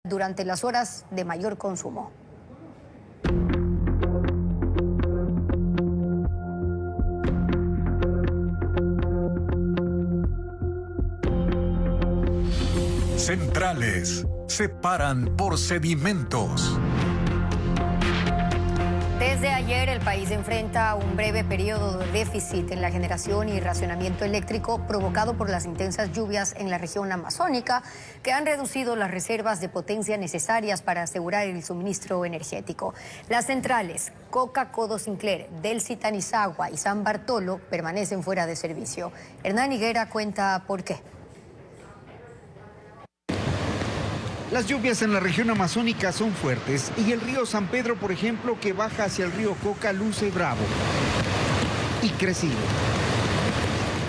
durante las horas de mayor consumo. Centrales se paran por sedimentos. Desde ayer el país enfrenta un breve periodo de déficit en la generación y racionamiento eléctrico provocado por las intensas lluvias en la región amazónica que han reducido las reservas de potencia necesarias para asegurar el suministro energético. Las centrales Coca, Codo Sinclair, Delcy Tanizagua y San Bartolo permanecen fuera de servicio. Hernán Higuera cuenta por qué. Las lluvias en la región amazónica son fuertes y el río San Pedro, por ejemplo, que baja hacia el río Coca, luce bravo y crecido.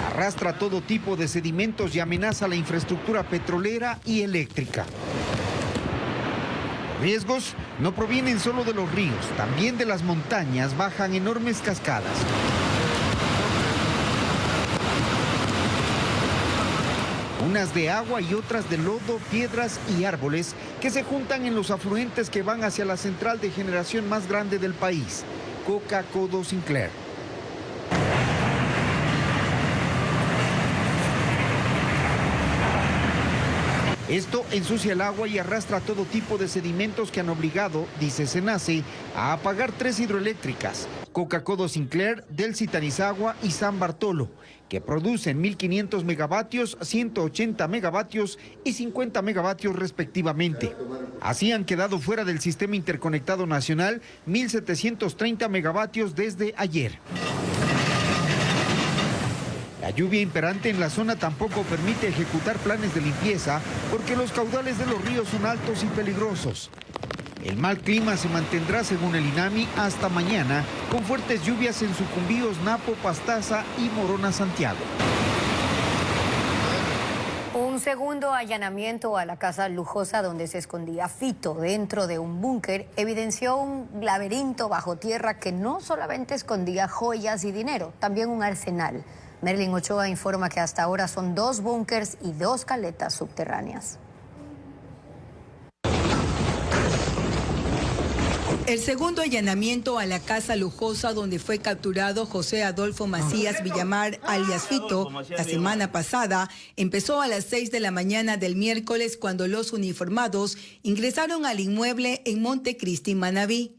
Arrastra todo tipo de sedimentos y amenaza la infraestructura petrolera y eléctrica. Los riesgos no provienen solo de los ríos, también de las montañas bajan enormes cascadas. Unas de agua y otras de lodo, piedras y árboles que se juntan en los afluentes que van hacia la central de generación más grande del país, Coca, Codo Sinclair. Esto ensucia el agua y arrastra todo tipo de sedimentos que han obligado, dice SENACE, a apagar 3 hidroeléctricas, Coca, Codo Sinclair, Delcy Tanizagua y San Bartolo, que producen 1.500 megavatios, 180 megavatios y 50 megavatios respectivamente. Así han quedado fuera del sistema interconectado nacional 1.730 megavatios desde ayer. La lluvia imperante en la zona tampoco permite ejecutar planes de limpieza porque los caudales de los ríos son altos y peligrosos. El mal clima se mantendrá, según el INAMI, hasta mañana, con fuertes lluvias en Sucumbíos, Napo, Pastaza y Morona, Santiago. Un segundo allanamiento a la casa lujosa donde se escondía Fito dentro de un búnker evidenció un laberinto bajo tierra que no solamente escondía joyas y dinero, también un arsenal. Merlin Ochoa informa que hasta ahora son 2 búnkers y 2 caletas subterráneas. El segundo allanamiento a la casa lujosa donde fue capturado José Adolfo Macías Villamar, alias Fito, la semana pasada, empezó a las 6 de la mañana del miércoles cuando los uniformados ingresaron al inmueble en Montecristi, Manabí.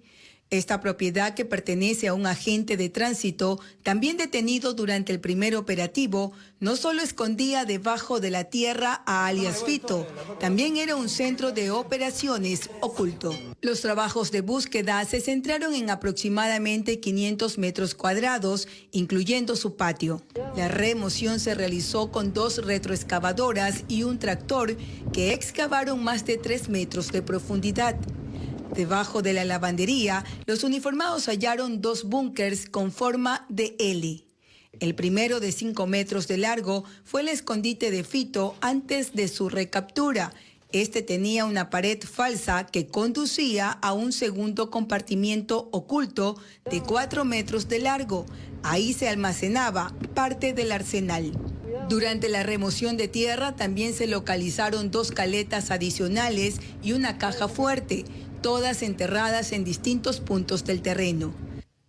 Esta propiedad, que pertenece a un agente de tránsito, también detenido durante el primer operativo, no solo escondía debajo de la tierra a alias Fito, también era un centro de operaciones oculto. Los trabajos de búsqueda se centraron en aproximadamente 500 metros cuadrados, incluyendo su patio. La remoción se realizó con 2 retroexcavadoras y un tractor que excavaron más de 3 metros de profundidad. Debajo de la lavandería, los uniformados hallaron 2 búnkers con forma de L. El primero, de 5 metros de largo, fue el escondite de Fito antes de su recaptura. Este tenía una pared falsa que conducía a un segundo compartimiento oculto de 4 metros de largo. Ahí se almacenaba parte del arsenal. Durante la remoción de tierra también se localizaron 2 caletas adicionales y una caja fuerte, todas enterradas en distintos puntos del terreno.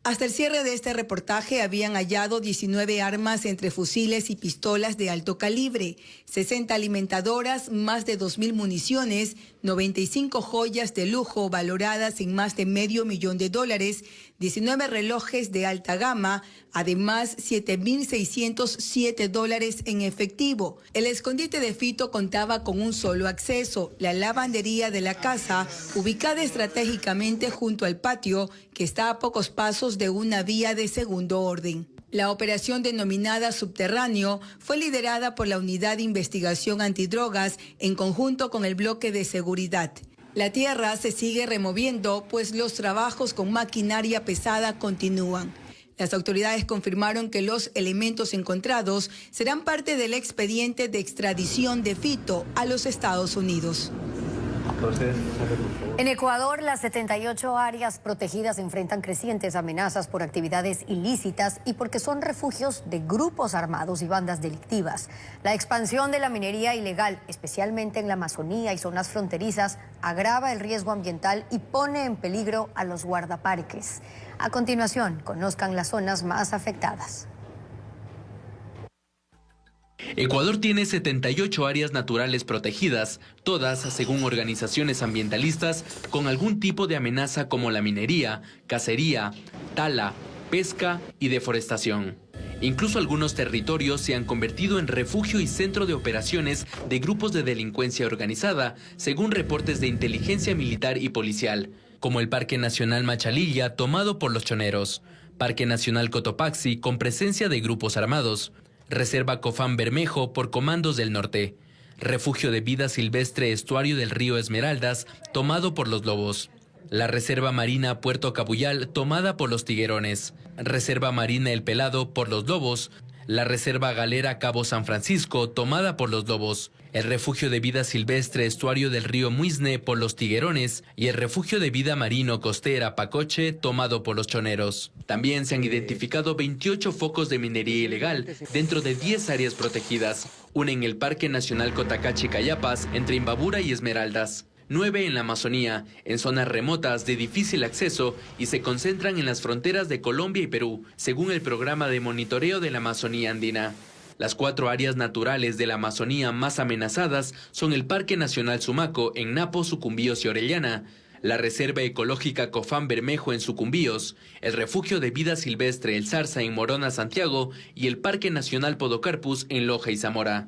Hasta el cierre de este reportaje habían hallado 19 armas entre fusiles y pistolas de alto calibre, 60 alimentadoras, más de 2.000 municiones, 95 joyas de lujo valoradas en más de $500,000, 19 relojes de alta gama, además $7.607 en efectivo. El escondite de Fito contaba con un solo acceso, la lavandería de la casa, ubicada estratégicamente junto al patio, que está a pocos pasos de una vía de segundo orden. La operación, denominada Subterráneo, fue liderada por la Unidad de Investigación Antidrogas en conjunto con el Bloque de Seguridad. La tierra se sigue removiendo, pues los trabajos con maquinaria pesada continúan. Las autoridades confirmaron que los elementos encontrados serán parte del expediente de extradición de Fito a los Estados Unidos. En Ecuador, las 78 áreas protegidas enfrentan crecientes amenazas por actividades ilícitas y porque son refugios de grupos armados y bandas delictivas. La expansión de la minería ilegal, especialmente en la Amazonía y zonas fronterizas, agrava el riesgo ambiental y pone en peligro a los guardaparques. A continuación, conozcan las zonas más afectadas. Ecuador tiene 78 áreas naturales protegidas, todas, según organizaciones ambientalistas, con algún tipo de amenaza como la minería, cacería, tala, pesca y deforestación. Incluso algunos territorios se han convertido en refugio y centro de operaciones de grupos de delincuencia organizada, según reportes de inteligencia militar y policial, como el Parque Nacional Machalilla, tomado por los choneros, Parque Nacional Cotopaxi, con presencia de grupos armados, Reserva Cofán Bermejo por Comandos del Norte, Refugio de Vida Silvestre Estuario del Río Esmeraldas, tomado por los lobos, la Reserva Marina Puerto Cabuyal, tomada por los tiguerones, Reserva Marina El Pelado por los lobos, la Reserva Galera Cabo San Francisco, tomada por los lobos, el Refugio de Vida Silvestre Estuario del Río Muisne por los tiguerones y el Refugio de Vida Marino Costera Pacoche, tomado por los choneros. También se han identificado 28 focos de minería ilegal dentro de 10 áreas protegidas, una en el Parque Nacional Cotacachi-Cayapas, entre Imbabura y Esmeraldas, 9 en la Amazonía, en zonas remotas de difícil acceso y se concentran en las fronteras de Colombia y Perú, según el Programa de Monitoreo de la Amazonía Andina. Las 4 áreas naturales de la Amazonía más amenazadas son el Parque Nacional Sumaco en Napo, Sucumbíos y Orellana, la Reserva Ecológica Cofán Bermejo en Sucumbíos, el Refugio de Vida Silvestre El Zarza en Morona, Santiago y el Parque Nacional Podocarpus en Loja y Zamora.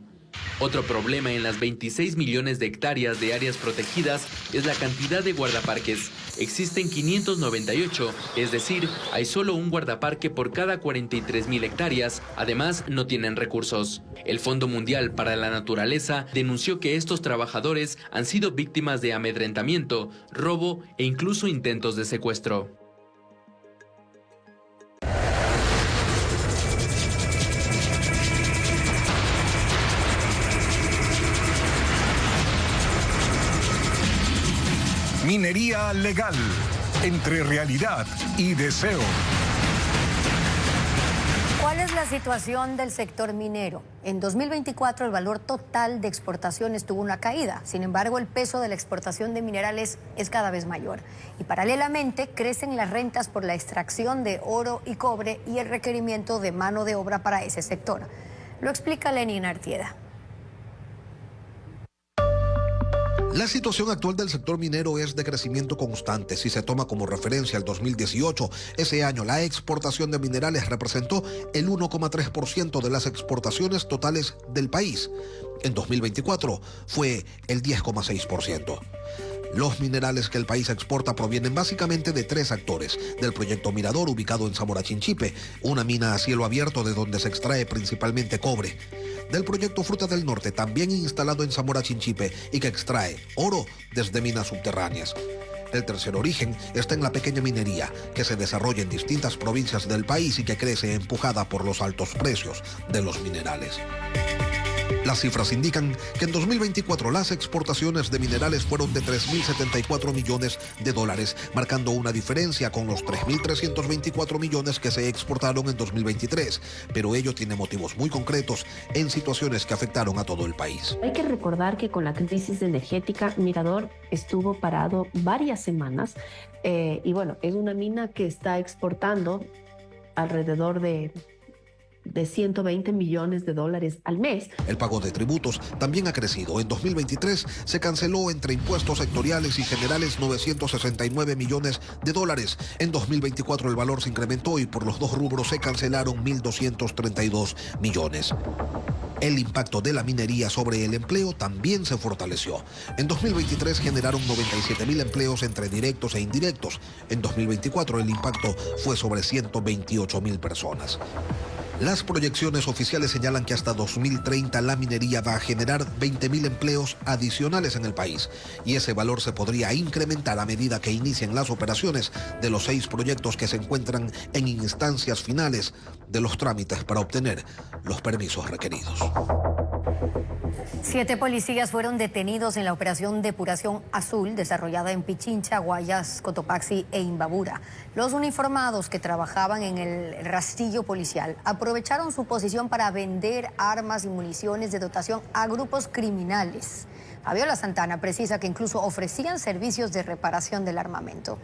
Otro problema en las 26 millones de hectáreas de áreas protegidas es la cantidad de guardaparques. Existen 598, es decir, hay solo un guardaparque por cada 43.000 hectáreas. Además, no tienen recursos. El Fondo Mundial para la Naturaleza denunció que estos trabajadores han sido víctimas de amedrentamiento, robo e incluso intentos de secuestro. Minería legal, entre realidad y deseo. ¿Cuál es la situación del sector minero? En 2024 el valor total de exportaciones tuvo una caída. Sin embargo, el peso de la exportación de minerales es cada vez mayor. Y paralelamente crecen las rentas por la extracción de oro y cobre y el requerimiento de mano de obra para ese sector. Lo explica Lenin Artieda. La situación actual del sector minero es de crecimiento constante. Si se toma como referencia el 2018, ese año la exportación de minerales representó el 1,3% de las exportaciones totales del país. En 2024 fue el 10,6%. Los minerales que el país exporta provienen básicamente de 3 actores: del proyecto Mirador, ubicado en Zamora Chinchipe, una mina a cielo abierto de donde se extrae principalmente cobre; del proyecto Fruta del Norte, también instalado en Zamora Chinchipe y que extrae oro desde minas subterráneas. El tercer origen está en la pequeña minería, que se desarrolla en distintas provincias del país y que crece empujada por los altos precios de los minerales. Las cifras indican que en 2024 las exportaciones de minerales fueron de $3.074 millones, marcando una diferencia con los 3.324 millones que se exportaron en 2023. Pero ello tiene motivos muy concretos en situaciones que afectaron a todo el país. Hay que recordar que con la crisis energética, Mirador estuvo parado varias semanas y bueno, es una mina que está exportando alrededor de 120 millones de dólares al mes. El pago de tributos también ha crecido. En 2023 se canceló entre impuestos sectoriales y generales $969 millones. En 2024 el valor se incrementó y por los 2 rubros se cancelaron 1.232 millones. El impacto de la minería sobre el empleo también se fortaleció. En 2023 generaron 97.000 empleos entre directos e indirectos. En 2024 el impacto fue sobre 128.000 personas. Las proyecciones oficiales señalan que hasta 2030 la minería va a generar 20.000 empleos adicionales en el país y ese valor se podría incrementar a medida que inicien las operaciones de los 6 proyectos que se encuentran en instancias finales de los trámites para obtener los permisos requeridos. 7 policías fueron detenidos en la operación Depuración Azul desarrollada en Pichincha, Guayas, Cotopaxi e Imbabura. Los uniformados que trabajaban en el rastrillo policial aprovecharon su posición para vender armas y municiones de dotación a grupos criminales. Fabiola Santana precisa que incluso ofrecían servicios de reparación del armamento.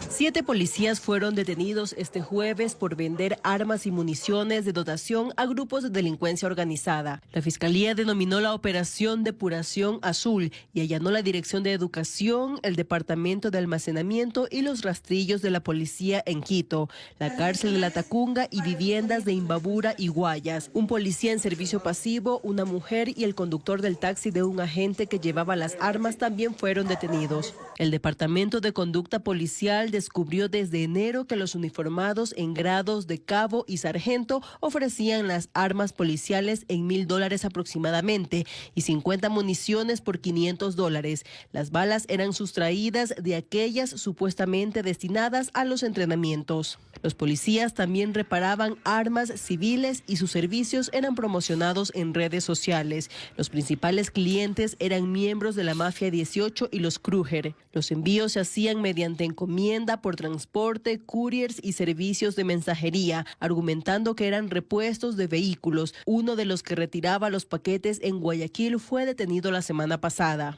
Siete policías fueron detenidos este jueves por vender armas y municiones de dotación a grupos de delincuencia organizada. La Fiscalía denominó la Operación Depuración Azul y allanó la Dirección de Educación, el Departamento de Almacenamiento y los rastrillos de la policía en Quito, la cárcel de La Tacunga y viviendas de Imbabura y Guayas. Un policía en servicio pasivo, una mujer y el conductor del taxi de un agente que llevaba las armas también fueron detenidos. El Departamento de Conducta Policial descubrió desde enero que los uniformados en grados de cabo y sargento ofrecían las armas policiales en $1,000 aproximadamente y 50 municiones por $500. Las balas eran sustraídas de aquellas supuestamente destinadas a los entrenamientos. Los policías también reparaban armas civiles y sus servicios eran promocionados en redes sociales. Los principales clientes eran miembros de la Mafia 18 y los Kruger. Los envíos se hacían mediante encomienda por transporte, couriers y servicios de mensajería, argumentando que eran repuestos de vehículos. Uno de los que retiraba los paquetes en Guayaquil fue detenido la semana pasada.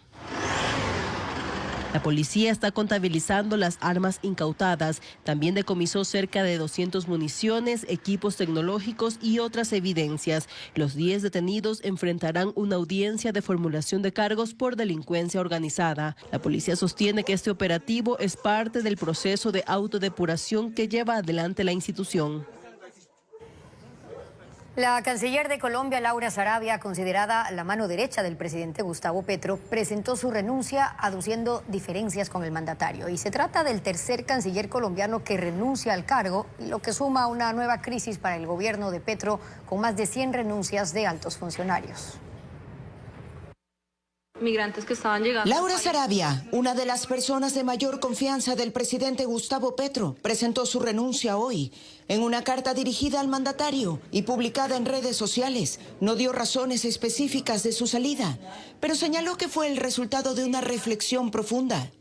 La policía está contabilizando las armas incautadas. También decomisó cerca de 200 municiones, equipos tecnológicos y otras evidencias. Los 10 detenidos enfrentarán una audiencia de formulación de cargos por delincuencia organizada. La policía sostiene que este operativo es parte del proceso de autodepuración que lleva adelante la institución. La canciller de Colombia, Laura Sarabia, considerada la mano derecha del presidente Gustavo Petro, presentó su renuncia aduciendo diferencias con el mandatario. Y se trata del tercer canciller colombiano que renuncia al cargo, lo que suma una nueva crisis para el gobierno de Petro con más de 100 renuncias de altos funcionarios. Migrantes que estaban llegando. Laura Sarabia, una de las personas de mayor confianza del presidente Gustavo Petro, presentó su renuncia hoy en una carta dirigida al mandatario y publicada en redes sociales. No dio razones específicas de su salida, pero señaló que fue el resultado de una reflexión profunda.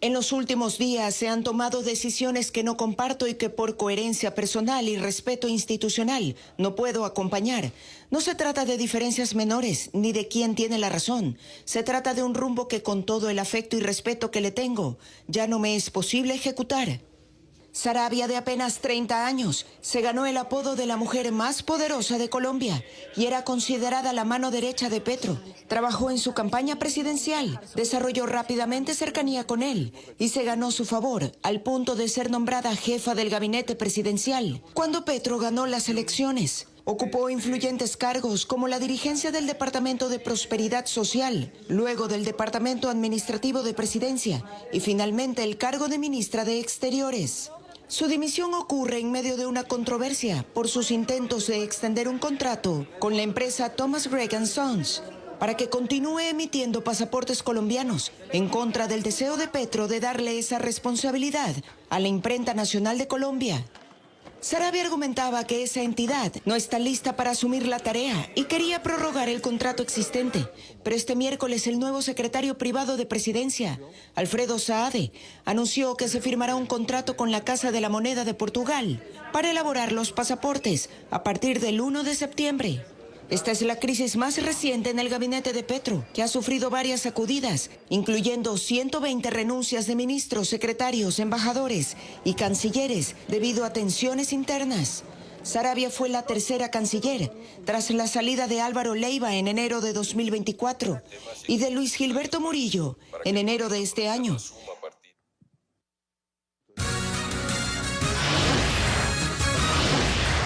En los últimos días se han tomado decisiones que no comparto y que por coherencia personal y respeto institucional no puedo acompañar. No se trata de diferencias menores ni de quién tiene la razón. Se trata de un rumbo que con todo el afecto y respeto que le tengo, ya no me es posible ejecutar. Sarabia, de apenas 30 años, se ganó el apodo de la mujer más poderosa de Colombia y era considerada la mano derecha de Petro. Trabajó en su campaña presidencial, desarrolló rápidamente cercanía con él y se ganó su favor al punto de ser nombrada jefa del gabinete presidencial. Cuando Petro ganó las elecciones, ocupó influyentes cargos como la dirigencia del Departamento de Prosperidad Social, luego del Departamento Administrativo de Presidencia y finalmente el cargo de ministra de Exteriores. Su dimisión ocurre en medio de una controversia por sus intentos de extender un contrato con la empresa Thomas Gregg & Sons para que continúe emitiendo pasaportes colombianos en contra del deseo de Petro de darle esa responsabilidad a la Imprenta Nacional de Colombia. Sarabia argumentaba que esa entidad no está lista para asumir la tarea y quería prorrogar el contrato existente. Pero este miércoles el nuevo secretario privado de Presidencia, Alfredo Saade, anunció que se firmará un contrato con la Casa de la Moneda de Portugal para elaborar los pasaportes a partir del 1 de septiembre. Esta es la crisis más reciente en el gabinete de Petro, que ha sufrido varias sacudidas, incluyendo 120 renuncias de ministros, secretarios, embajadores y cancilleres debido a tensiones internas. Sarabia fue la tercera canciller, tras la salida de Álvaro Leiva en enero de 2024 y de Luis Gilberto Murillo en enero de este año.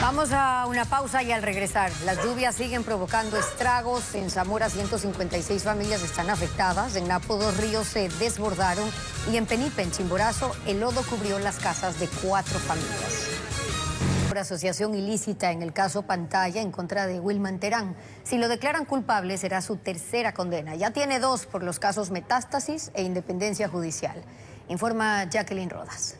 Vamos a una pausa y al regresar, las lluvias siguen provocando estragos. En Zamora, 156 familias están afectadas. En Napo, 2 ríos se desbordaron. Y en Penipe, en Chimborazo, el lodo cubrió las casas de 4 familias. Por asociación ilícita en el caso Pantalla en contra de Wilman Terán. Si lo declaran culpable, será su tercera condena. Ya tiene 2 por los casos Metástasis e Independencia Judicial. Informa Jacqueline Rodas.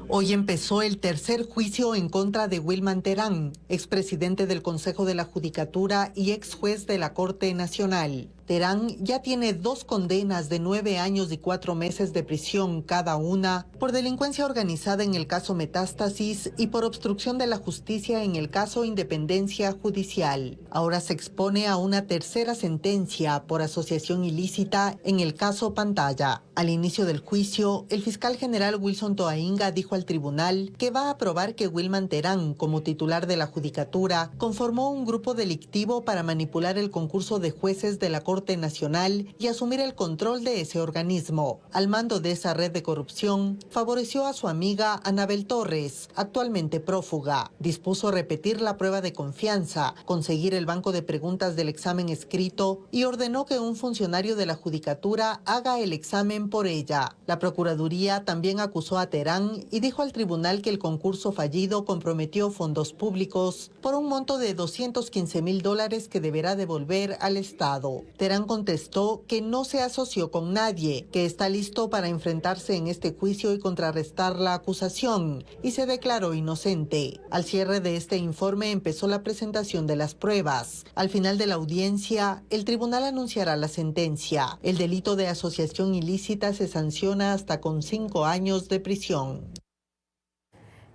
Hoy empezó el tercer juicio en contra de Wilman Terán, expresidente del Consejo de la Judicatura y ex juez de la Corte Nacional. Terán ya tiene 2 condenas de 9 años y 4 meses de prisión cada una por delincuencia organizada en el caso Metástasis y por obstrucción de la justicia en el caso Independencia Judicial. Ahora se expone a una tercera sentencia por asociación ilícita en el caso Pantalla. Al inicio del juicio, el fiscal general Wilson Toainga dijo al tribunal que va a probar que Wilman Terán, como titular de la Judicatura, conformó un grupo delictivo para manipular el concurso de jueces de la Corte Nacional y asumir el control de ese organismo. Al mando de esa red de corrupción, favoreció a su amiga Anabel Torres, actualmente prófuga. Dispuso repetir la prueba de confianza, conseguir el banco de preguntas del examen escrito y ordenó que un funcionario de la Judicatura haga el examen por ella. La Procuraduría también acusó a Terán y dijo al tribunal que el concurso fallido comprometió fondos públicos por un monto de $215,000 que deberá devolver al Estado. Terán contestó que no se asoció con nadie, que está listo para enfrentarse en este juicio y contrarrestar la acusación, y se declaró inocente. Al cierre de este informe empezó la presentación de las pruebas. Al final de la audiencia, el tribunal anunciará la sentencia. El delito de asociación ilícita se sanciona hasta con 5 años de prisión.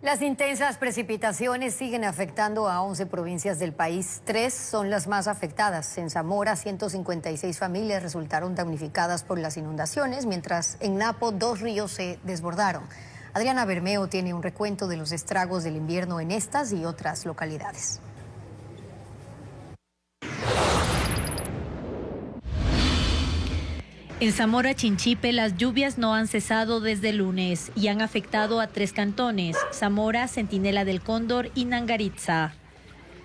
Las intensas precipitaciones siguen afectando a 11 provincias del país. 3 son las más afectadas. En Zamora, 156 familias resultaron damnificadas por las inundaciones, mientras en Napo 2 ríos se desbordaron. Adriana Bermeo tiene un recuento de los estragos del invierno en estas y otras localidades. En Zamora Chinchipe, las lluvias no han cesado desde el lunes y han afectado a 3 cantones: Zamora, Centinela del Cóndor y Nangaritza.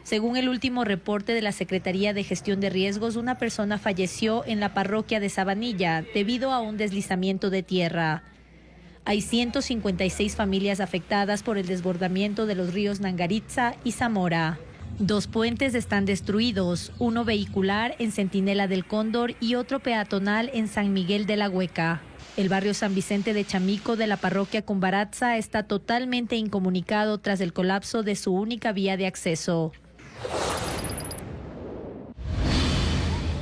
Según el último reporte de la Secretaría de Gestión de Riesgos, una persona falleció en la parroquia de Sabanilla debido a un deslizamiento de tierra. Hay 156 familias afectadas por el desbordamiento de los ríos Nangaritza y Zamora. 2 puentes están destruidos, uno vehicular en Centinela del Cóndor y otro peatonal en San Miguel de la Hueca. El barrio San Vicente de Chamico de la parroquia Cumbaratza está totalmente incomunicado tras el colapso de su única vía de acceso.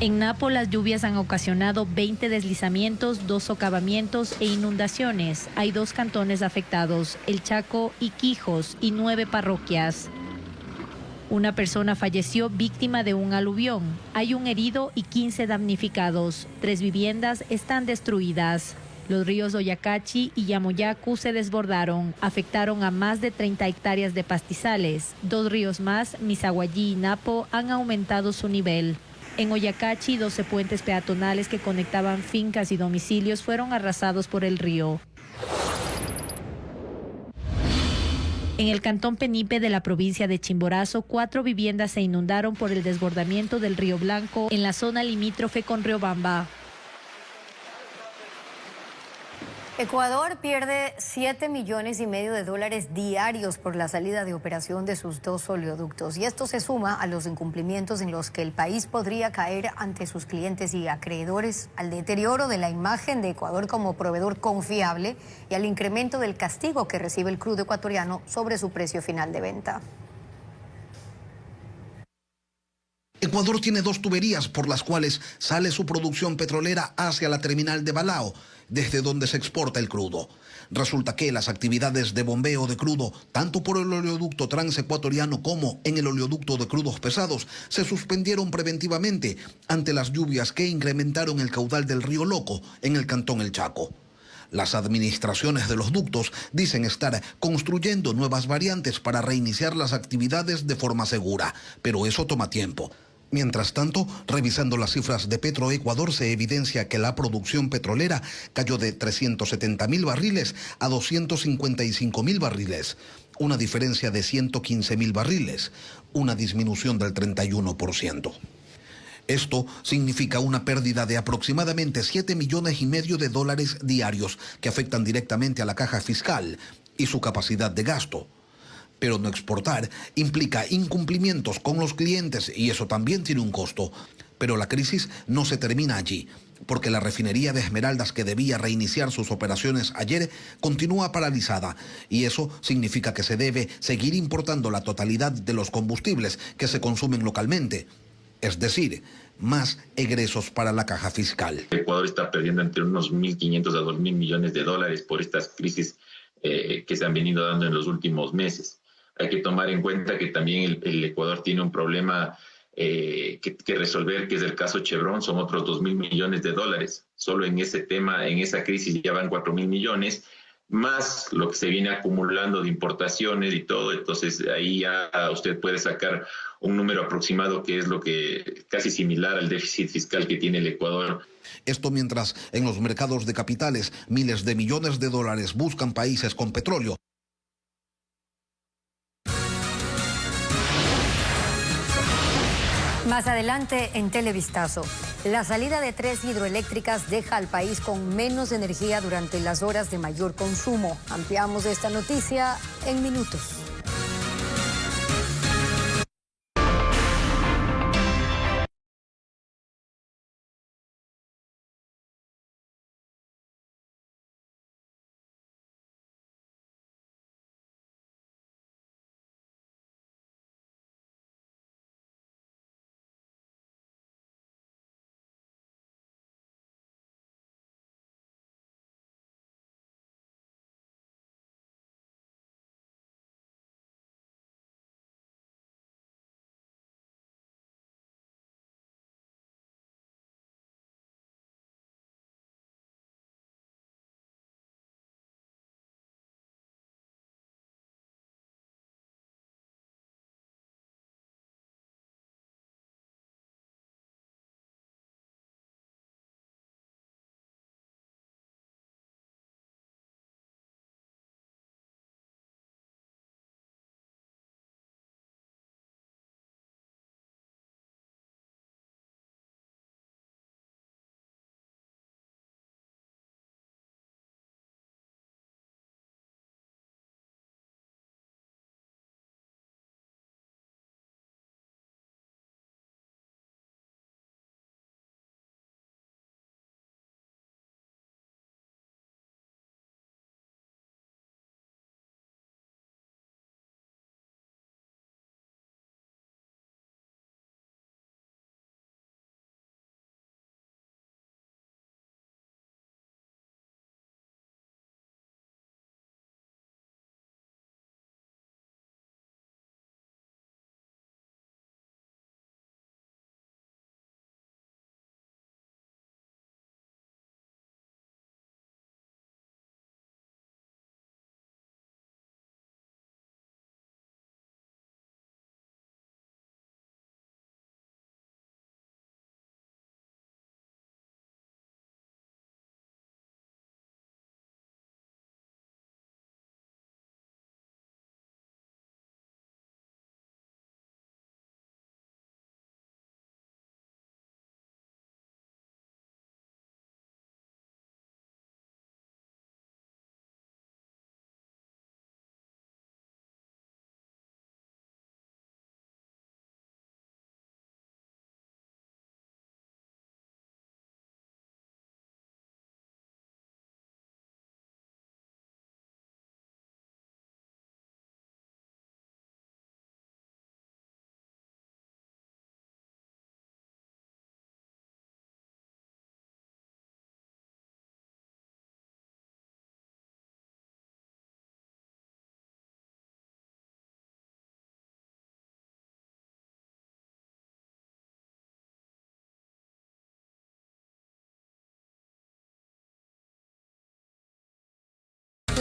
En Napo, las lluvias han ocasionado 20 deslizamientos, 2 socavamientos e inundaciones. Hay 2 cantones afectados, El Chaco y Quijos, y 9 parroquias. Una persona falleció víctima de un aluvión. Hay un herido y 15 damnificados. 3 viviendas están destruidas. Los ríos Oyacachi y Yamoyacu se desbordaron. Afectaron a más de 30 hectáreas de pastizales. 2 ríos más, Misaguayí y Napo, han aumentado su nivel. En Oyacachi, 12 puentes peatonales que conectaban fincas y domicilios fueron arrasados por el río. En el cantón Penipe de la provincia de Chimborazo, 4 viviendas se inundaron por el desbordamiento del río Blanco en la zona limítrofe con Riobamba. Ecuador pierde $7,5 millones diarios por la salida de operación de sus 2 oleoductos, y esto se suma a los incumplimientos en los que el país podría caer ante sus clientes y acreedores, al deterioro de la imagen de Ecuador como proveedor confiable y al incremento del castigo que recibe el crudo ecuatoriano sobre su precio final de venta. Ecuador tiene 2 tuberías por las cuales sale su producción petrolera hacia la terminal de Balao, desde donde se exporta el crudo. Resulta que las actividades de bombeo de crudo, tanto por el oleoducto transecuatoriano como en el oleoducto de crudos pesados, se suspendieron preventivamente ante las lluvias que incrementaron el caudal del río Loco en el cantón El Chaco. Las administraciones de los ductos dicen estar construyendo nuevas variantes para reiniciar las actividades de forma segura, pero eso toma tiempo. Mientras tanto, revisando las cifras de Petroecuador, se evidencia que la producción petrolera cayó de 370.000 barriles a 255.000 barriles, una diferencia de 115.000 barriles, una disminución del 31%. Esto significa una pérdida de aproximadamente $7,5 millones diarios que afectan directamente a la caja fiscal y su capacidad de gasto. Pero no exportar implica incumplimientos con los clientes y eso también tiene un costo. Pero la crisis no se termina allí. porque la refinería de Esmeraldas, que debía reiniciar sus operaciones ayer, continúa paralizada. Y eso significa que se debe seguir importando la totalidad de los combustibles que se consumen localmente. Es decir, más egresos para la caja fiscal. Ecuador está perdiendo entre unos 1.500 a 2.000 millones de dólares por estas crisis que se han venido dando en los últimos meses. Hay que tomar en cuenta que también el Ecuador tiene un problema que resolver, que es el caso Chevron. Son otros 2.000 millones de dólares. Solo en ese tema, en esa crisis ya van 4.000 millones, más lo que se viene acumulando de importaciones y todo. Entonces ahí ya usted puede sacar un número aproximado que es lo que casi similar al déficit fiscal que tiene el Ecuador. Esto mientras en los mercados de capitales miles de millones de dólares buscan países con petróleo. Más adelante en Televistazo, la salida de 3 hidroeléctricas deja al país con menos energía durante las horas de mayor consumo. Ampliamos esta noticia en minutos.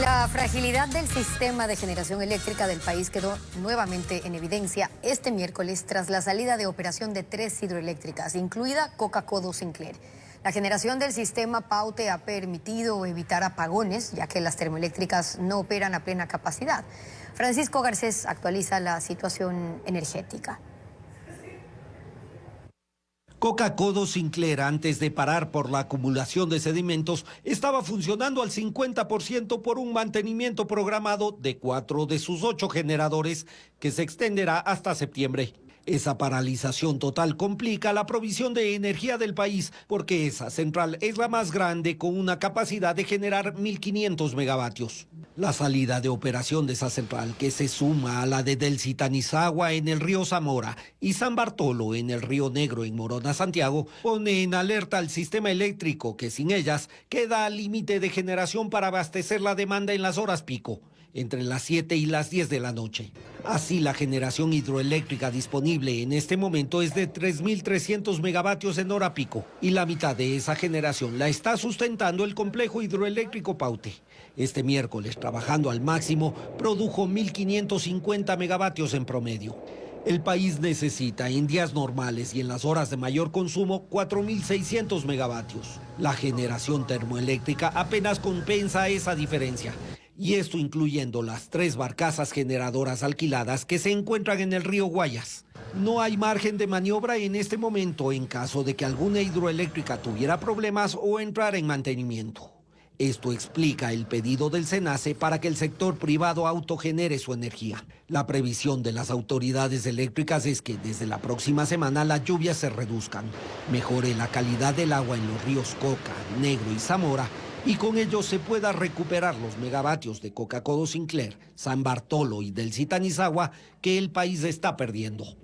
La fragilidad del sistema de generación eléctrica del país quedó nuevamente en evidencia este miércoles tras la salida de operación de 3 hidroeléctricas, incluida Coca-Codo Sinclair. La generación del sistema Paute ha permitido evitar apagones, ya que las termoeléctricas no operan a plena capacidad. Francisco Garcés actualiza la situación energética. Coca-Codo Sinclair, antes de parar por la acumulación de sedimentos, estaba funcionando al 50% por un mantenimiento programado de 4 de sus 8 generadores que se extenderá hasta septiembre. Esa paralización total complica la provisión de energía del país porque esa central es la más grande con una capacidad de generar 1.500 megavatios. La salida de operación de esa central, que se suma a la de Delcy-Tanizagua en el río Zamora y San Bartolo en el río Negro en Morona, Santiago, pone en alerta al sistema eléctrico que sin ellas queda al límite de generación para abastecer la demanda en las horas pico, entre las 7 y las 10 de la noche. Así, la generación hidroeléctrica disponible en este momento es de 3.300 megavatios en hora pico y la mitad de esa generación la está sustentando el complejo hidroeléctrico Paute. Este miércoles, trabajando al máximo, produjo 1.550 megavatios en promedio. El país necesita en días normales y en las horas de mayor consumo 4.600 megavatios. La generación termoeléctrica apenas compensa esa diferencia. Y esto incluyendo las 3 barcazas generadoras alquiladas que se encuentran en el río Guayas. No hay margen de maniobra en este momento en caso de que alguna hidroeléctrica tuviera problemas o entrara en mantenimiento. Esto explica el pedido del SENACE para que el sector privado autogenere su energía. La previsión de las autoridades eléctricas es que desde la próxima semana las lluvias se reduzcan, mejore la calidad del agua en los ríos Coca, Negro y Zamora, y con ello se pueda recuperar los megavatios de Coca-Codo Sinclair, San Bartolo y Delcy-Tanizagua que el país está perdiendo.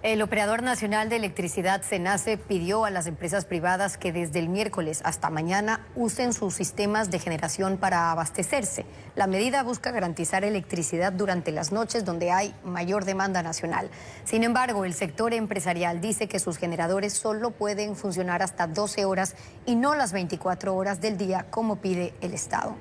El Operador Nacional de Electricidad, SENACE, pidió a las empresas privadas que desde el miércoles hasta mañana usen sus sistemas de generación para abastecerse. La medida busca garantizar electricidad durante las noches donde hay mayor demanda nacional. Sin embargo, el sector empresarial dice que sus generadores solo pueden funcionar hasta 12 horas y no las 24 horas del día como pide el Estado.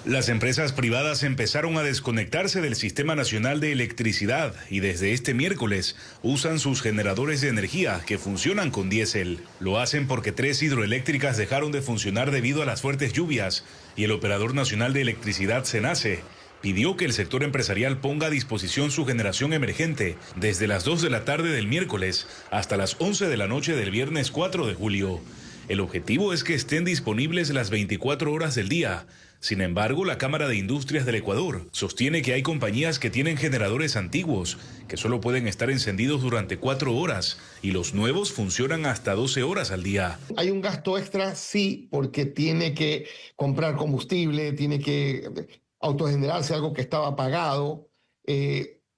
Las empresas privadas empezaron a desconectarse del Sistema Nacional de Electricidad y desde este miércoles usan sus generadores de energía que funcionan con diésel. Lo hacen porque 3 hidroeléctricas dejaron de funcionar debido a las fuertes lluvias y el Operador Nacional de Electricidad, SENACE, pidió que el sector empresarial ponga a disposición su generación emergente desde las 2 de la tarde del miércoles hasta las 11 de la noche del viernes 4 de julio. El objetivo es que estén disponibles las 24 horas del día. Sin embargo, la Cámara de Industrias del Ecuador sostiene que hay compañías que tienen generadores antiguos que solo pueden estar encendidos durante 4 horas y los nuevos funcionan hasta 12 horas al día. Hay un gasto extra, sí, porque tiene que comprar combustible, tiene que autogenerarse algo que estaba pagado,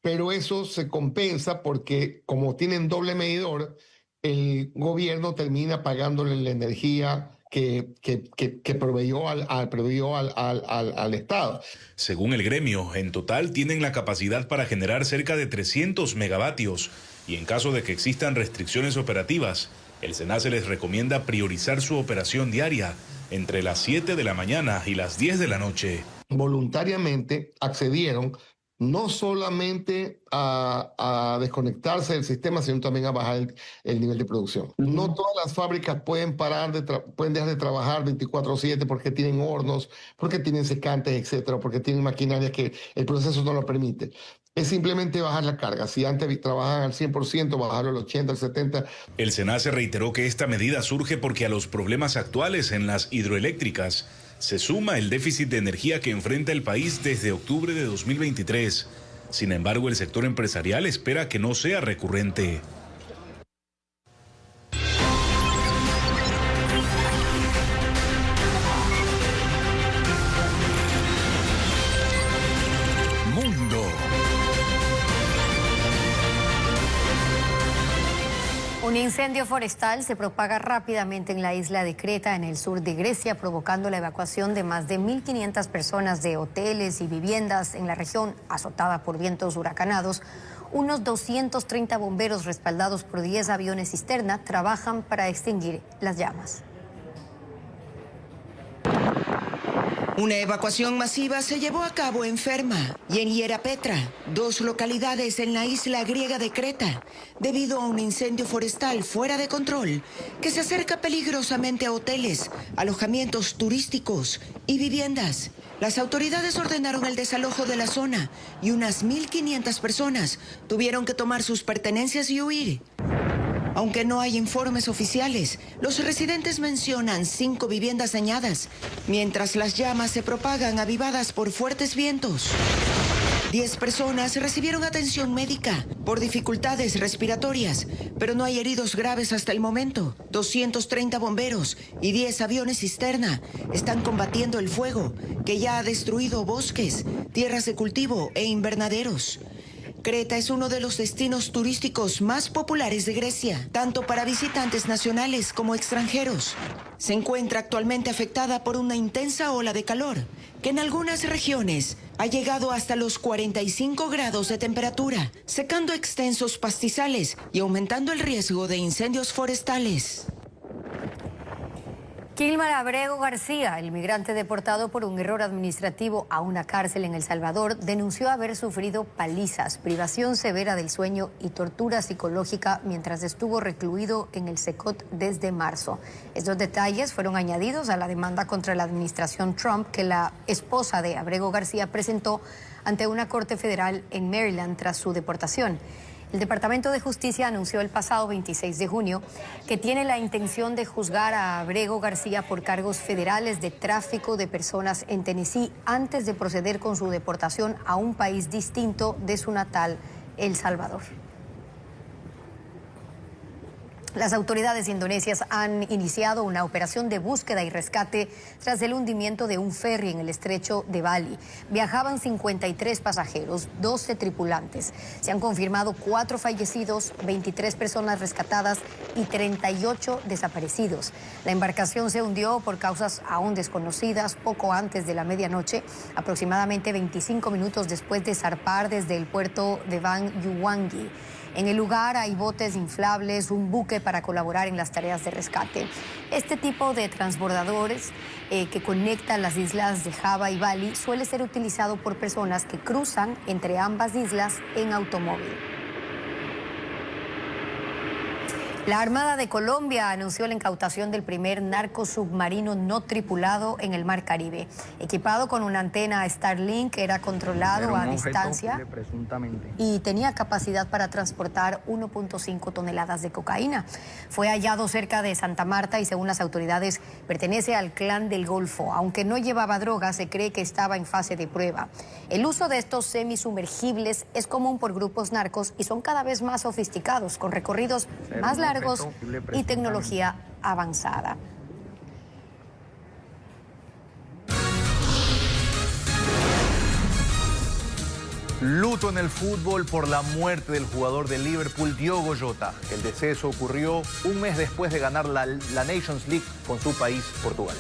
pero eso se compensa porque como tienen doble medidor, el gobierno termina pagándole la energía que proveyó al Estado. Según el gremio, en total tienen la capacidad para generar cerca de 300 megavatios y en caso de que existan restricciones operativas, el SENACE les recomienda priorizar su operación diaria entre las 7 de la mañana y las 10 de la noche. Voluntariamente accedieron no solamente a desconectarse del sistema, sino también a bajar el nivel de producción. No todas las fábricas pueden pueden dejar de trabajar 24/7 porque tienen hornos, porque tienen secantes, etcétera, porque tienen maquinaria que el proceso no lo permite. Es simplemente bajar la carga. Si antes trabajaban al 100%, bajarlo al 80%, al 70%. El SENACE reiteró que esta medida surge porque a los problemas actuales en las hidroeléctricas se suma el déficit de energía que enfrenta el país desde octubre de 2023. Sin embargo, el sector empresarial espera que no sea recurrente. Un incendio forestal se propaga rápidamente en la isla de Creta, en el sur de Grecia, provocando la evacuación de más de 1.500 personas de hoteles y viviendas en la región azotada por vientos huracanados. Unos 230 bomberos respaldados por 10 aviones cisterna trabajan para extinguir las llamas. Una evacuación masiva se llevó a cabo en Ferma y en Hierapetra, 2 localidades en la isla griega de Creta, debido a un incendio forestal fuera de control que se acerca peligrosamente a hoteles, alojamientos turísticos y viviendas. Las autoridades ordenaron el desalojo de la zona y unas 1.500 personas tuvieron que tomar sus pertenencias y huir. Aunque no hay informes oficiales, los residentes mencionan 5 viviendas dañadas, mientras las llamas se propagan avivadas por fuertes vientos. 10 personas recibieron atención médica por dificultades respiratorias, pero no hay heridos graves hasta el momento. 230 bomberos y 10 aviones cisterna están combatiendo el fuego que ya ha destruido bosques, tierras de cultivo e invernaderos. Creta es uno de los destinos turísticos más populares de Grecia, tanto para visitantes nacionales como extranjeros. Se encuentra actualmente afectada por una intensa ola de calor, que en algunas regiones ha llegado hasta los 45 grados de temperatura, secando extensos pastizales y aumentando el riesgo de incendios forestales. Kilmar Abrego García, el migrante deportado por un error administrativo a una cárcel en El Salvador, denunció haber sufrido palizas, privación severa del sueño y tortura psicológica mientras estuvo recluido en el SECOT desde marzo. Estos detalles fueron añadidos a la demanda contra la administración Trump que la esposa de Abrego García presentó ante una corte federal en Maryland tras su deportación. El Departamento de Justicia anunció el pasado 26 de junio que tiene la intención de juzgar a Abrego García por cargos federales de tráfico de personas en Tennessee antes de proceder con su deportación a un país distinto de su natal, El Salvador. Las autoridades indonesias han iniciado una operación de búsqueda y rescate tras el hundimiento de un ferry en el estrecho de Bali. Viajaban 53 pasajeros, 12 tripulantes. Se han confirmado 4 fallecidos, 23 personas rescatadas y 38 desaparecidos. La embarcación se hundió por causas aún desconocidas poco antes de la medianoche, aproximadamente 25 minutos después de zarpar desde el puerto de Banyuwangi. En el lugar hay botes inflables, un buque para colaborar en las tareas de rescate. Este tipo de transbordadores que conectan las islas de Java y Bali suele ser utilizado por personas que cruzan entre ambas islas en automóvil. La Armada de Colombia anunció la incautación del primer narcosubmarino no tripulado en el Mar Caribe. Equipado con una antena Starlink, era controlado a distancia y tenía capacidad para transportar 1.5 toneladas de cocaína. Fue hallado cerca de Santa Marta y, según las autoridades, pertenece al Clan del Golfo. Aunque no llevaba droga, se cree que estaba en fase de prueba. El uso de estos semisumergibles es común por grupos narcos y son cada vez más sofisticados, con recorridos más largos y tecnología avanzada. Luto en el fútbol por la muerte del jugador de Liverpool, Diogo Jota. El deceso ocurrió un mes después de ganar la Nations League con su país, Portugal.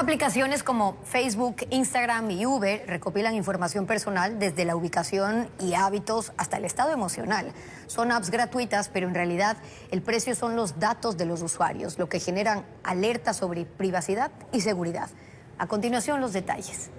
Aplicaciones como Facebook, Instagram y Uber recopilan información personal desde la ubicación y hábitos hasta el estado emocional. Son apps gratuitas, pero en realidad el precio son los datos de los usuarios, lo que generan alertas sobre privacidad y seguridad. A continuación, los detalles.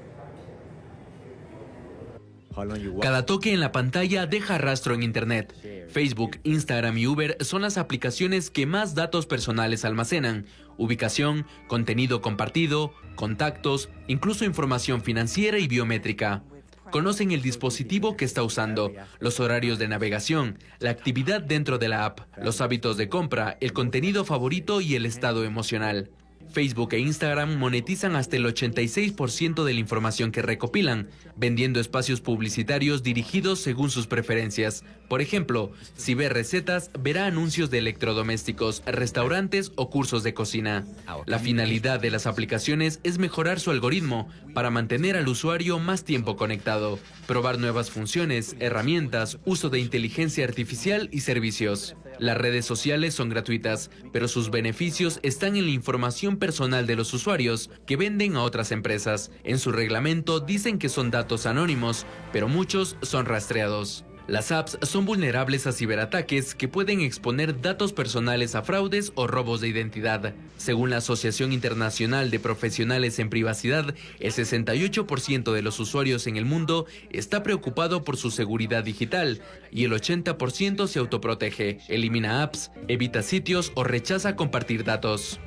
Cada toque en la pantalla deja rastro en Internet. Facebook, Instagram y Uber son las aplicaciones que más datos personales almacenan. Ubicación, contenido compartido, contactos, incluso información financiera y biométrica. Conocen el dispositivo que está usando, los horarios de navegación, la actividad dentro de la app, los hábitos de compra, el contenido favorito y el estado emocional. Facebook e Instagram monetizan hasta el 86% de la información que recopilan, vendiendo espacios publicitarios dirigidos según sus preferencias. Por ejemplo, si ve recetas, verá anuncios de electrodomésticos, restaurantes o cursos de cocina. La finalidad de las aplicaciones es mejorar su algoritmo para mantener al usuario más tiempo conectado, probar nuevas funciones, herramientas, uso de inteligencia artificial y servicios. Las redes sociales son gratuitas, pero sus beneficios están en la información personal de los usuarios que venden a otras empresas. En su reglamento dicen que son datos anónimos, pero muchos son rastreados. Las apps son vulnerables a ciberataques que pueden exponer datos personales a fraudes o robos de identidad. Según la Asociación Internacional de Profesionales en Privacidad, el 68% de los usuarios en el mundo está preocupado por su seguridad digital y el 80% se autoprotege, elimina apps, evita sitios o rechaza compartir datos.